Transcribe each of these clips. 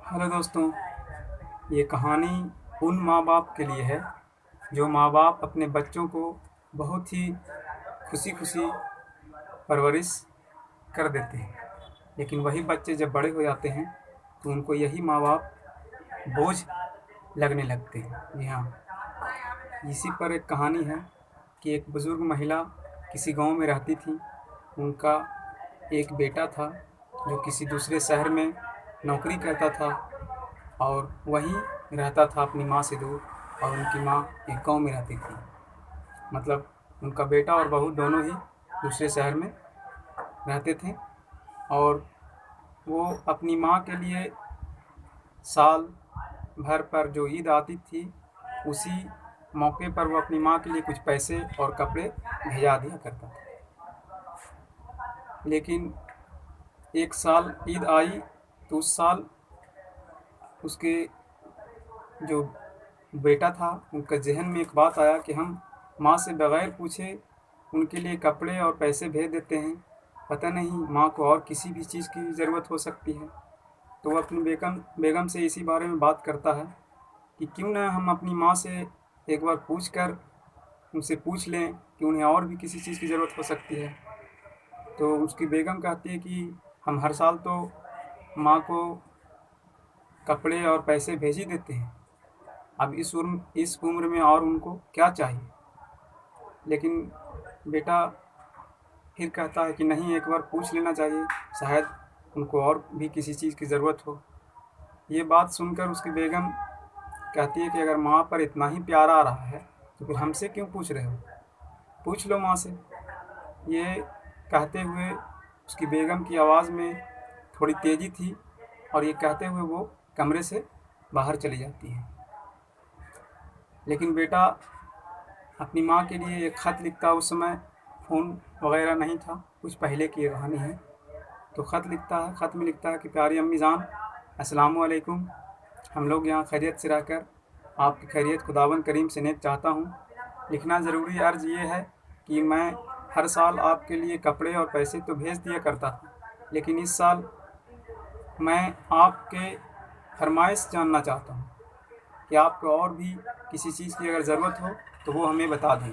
Hello दोस्तों, ये कहानी उन माँ बाप के लिए है जो माँ बाप अपने बच्चों को बहुत ही खुशी खुशी परवरिश कर देते हैं, लेकिन वही बच्चे जब बड़े हो जाते हैं तो उनको यही माँ बाप बोझ लगने लगते हैं। जी हाँ, इसी पर एक कहानी है कि एक बुज़ुर्ग महिला किसी गांव में रहती थी। उनका एक बेटा था जो किसी दूसरे शहर में नौकरी करता था और वहीं रहता था अपनी माँ से दूर, और उनकी माँ एक गांव में रहती थी। मतलब उनका बेटा और बहू दोनों ही दूसरे शहर में रहते थे, और वो अपनी माँ के लिए साल भर पर जो ईद आती थी उसी मौके पर वो अपनी माँ के लिए कुछ पैसे और कपड़े भेजा दिया करता था। लेकिन एक साल ईद आई तो उस साल उसके जो बेटा था उनका जहन में एक बात आया कि हम माँ से बग़ैर पूछे उनके लिए कपड़े और पैसे भेज देते हैं, पता नहीं माँ को और किसी भी चीज़ की ज़रूरत हो सकती है। तो वो अपनी बेगम से इसी बारे में बात करता है कि क्यों ना हम अपनी माँ से एक बार पूछ कर उनसे पूछ लें कि उन्हें और भी किसी चीज़ की ज़रूरत हो सकती है। तो उसकी बेगम कहती है कि हम हर साल तो माँ को कपड़े और पैसे भेज ही देते हैं, अब इस उम्र में और उनको क्या चाहिए। लेकिन बेटा फिर कहता है कि नहीं, एक बार पूछ लेना चाहिए, शायद उनको और भी किसी चीज़ की ज़रूरत हो। ये बात सुनकर उसकी बेगम कहती है कि अगर माँ पर इतना ही प्यार आ रहा है तो फिर हमसे क्यों पूछ रहे हो, पूछ लो माँ से। ये कहते हुए उसकी बेगम की आवाज़ में थोड़ी तेज़ी थी, और ये कहते हुए वो कमरे से बाहर चली जाती है। लेकिन बेटा अपनी माँ के लिए एक ख़त लिखता, उस समय फ़ोन वगैरह नहीं था, कुछ पहले की ये कहानी है। तो ख़त लिखता है, ख़त में लिखता है कि प्यारी अम्मी जान, अस्सलामु अलैकुम। हम लोग यहाँ खैरियत से रहकर आपकी खैरियत खुदावंद करीम से नेक चाहता हूँ। लिखना ज़रूरी अर्ज़ ये है कि मैं हर साल आपके लिए कपड़े और पैसे तो भेज दिया करता था, लेकिन इस साल मैं आपके फरमाइश जानना चाहता हूँ कि आपको और भी किसी चीज़ की अगर ज़रूरत हो तो वो हमें बता दें,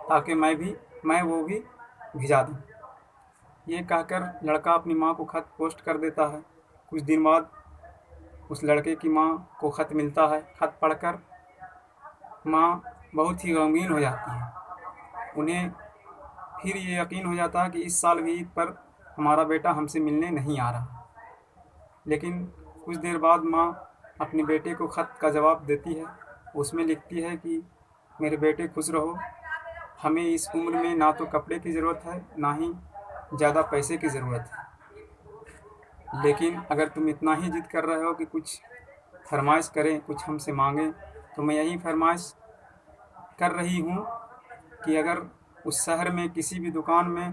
ताकि मैं वो भी भिजा दूँ। ये कहकर लड़का अपनी माँ को ख़त पोस्ट कर देता है। कुछ दिन बाद उस लड़के की माँ को ख़त मिलता है। ख़त पढ़कर माँ बहुत ही गमगीन हो जाती है। उन्हें फिर ये यकीन हो जाता है कि इस साल भी ईद पर हमारा बेटा हमसे मिलने नहीं आ रहा। लेकिन कुछ देर बाद माँ अपने बेटे को ख़त का जवाब देती है। उसमें लिखती है कि मेरे बेटे खुश रहो, हमें इस उम्र में ना तो कपड़े की ज़रूरत है, ना ही ज़्यादा पैसे की ज़रूरत है, लेकिन अगर तुम इतना ही ज़िद कर रहे हो कि कुछ फरमाइश करें, कुछ हमसे मांगें, तो मैं यही फरमाइश कर रही हूँ कि अगर उस शहर में किसी भी दुकान में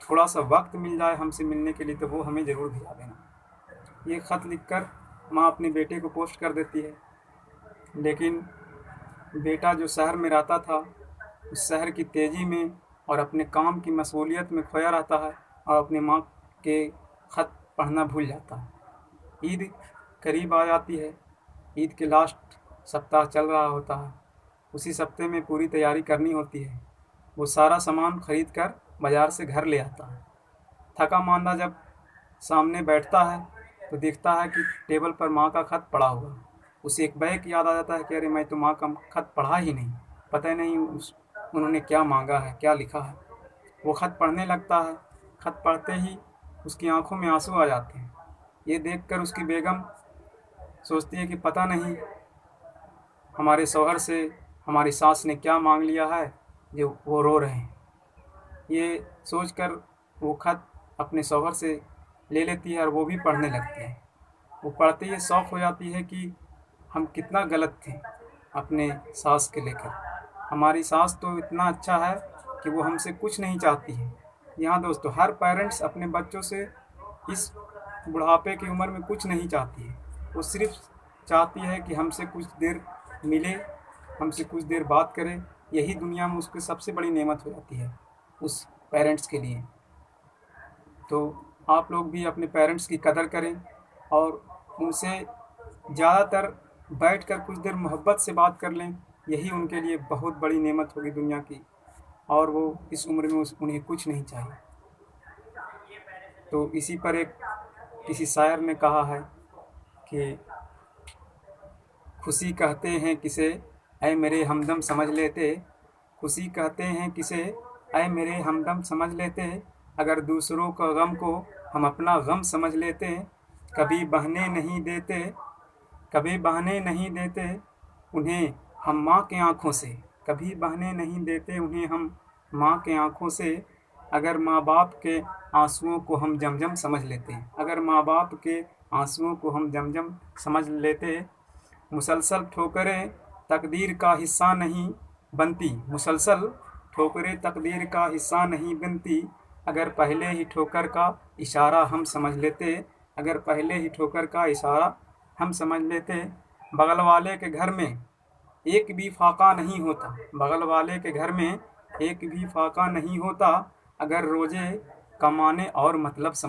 थोड़ा सा वक्त मिल जाए हमसे मिलने के लिए तो वो हमें ज़रूर भिजा देना। ये ख़त लिखकर माँ अपने बेटे को पोस्ट कर देती है। लेकिन बेटा जो शहर में रहता था, उस शहर की तेज़ी में और अपने काम की मशगूलियत में खोया रहता है, और अपनी माँ के ख़त पढ़ना भूल जाता है। ईद करीब आ जाती है, ईद के लास्ट सप्ताह चल रहा होता है। उसी सप्ते में पूरी तैयारी करनी होती है। वो सारा सामान खरीद कर बाज़ार से घर ले आता है। थका मांदा जब सामने बैठता है तो देखता है कि टेबल पर माँ का ख़त पड़ा हुआ। उसे एक बैग याद आ जाता है कि अरे मैं तो माँ का ख़त पढ़ा ही नहीं, पता नहीं उन्होंने क्या मांगा है, क्या लिखा है। वो ख़त पढ़ने लगता है। ख़त पढ़ते ही उसकी आंखों में आंसू आ जाते हैं। ये देखकर उसकी बेगम सोचती है कि पता नहीं हमारे शौहर से हमारी सास ने क्या मांग लिया है जो वो रो रहे हैं। ये सोचकर वो ख़त अपने शौहर से ले लेती है और वो भी पढ़ने लगती है। वो पढ़ते ही शौक़ हो जाती है कि हम कितना गलत थे अपने सास के लेकर। हमारी सास तो इतना अच्छा है कि वो हमसे कुछ नहीं चाहती है। यहाँ दोस्तों, हर पेरेंट्स अपने बच्चों से इस बुढ़ापे की उम्र में कुछ नहीं चाहती है। वो सिर्फ चाहती है कि हमसे कुछ देर मिले, हमसे कुछ देर बात करे। यही दुनिया में उसकी सबसे बड़ी नेमत हो जाती है उस पेरेंट्स के लिए। तो आप लोग भी अपने पेरेंट्स की कदर करें और उनसे ज़्यादातर बैठकर कुछ देर मोहब्बत से बात कर लें, यही उनके लिए बहुत बड़ी नेमत होगी दुनिया की, और वो इस उम्र में उन्हें कुछ नहीं चाहिए। तो इसी पर एक किसी शायर ने कहा है कि खुशी कहते हैं किसे ऐ मेरे हमदम समझ लेते, खुशी कहते हैं किसे ऐ मेरे हमदम समझ लेते, अगर दूसरों का गम को हम अपना गम समझ लेते, कभी बहने नहीं देते, कभी बहने नहीं देते उन्हें हम माँ के आँखों से, कभी बहने नहीं देते उन्हें हम माँ के आँखों से, अगर माँ बाप के आंसुओं को हम जमजम समझ लेते, अगर माँ बाप के आंसुओं को हम जमजम समझ लेते, मुसलसल ठोकरें तकदीर का हिस्सा नहीं बनती, मुसलसल ठोकरें तकदीर का हिस्सा नहीं बनती, अगर पहले ही ठोकर का इशारा हम समझ लेते, अगर पहले ही ठोकर का इशारा हम समझ लेते, बगल वाले के घर में एक भी फाका नहीं होता, बगल वाले के घर में एक भी फाका नहीं होता, अगर रोजे कमाने और मतलब समझ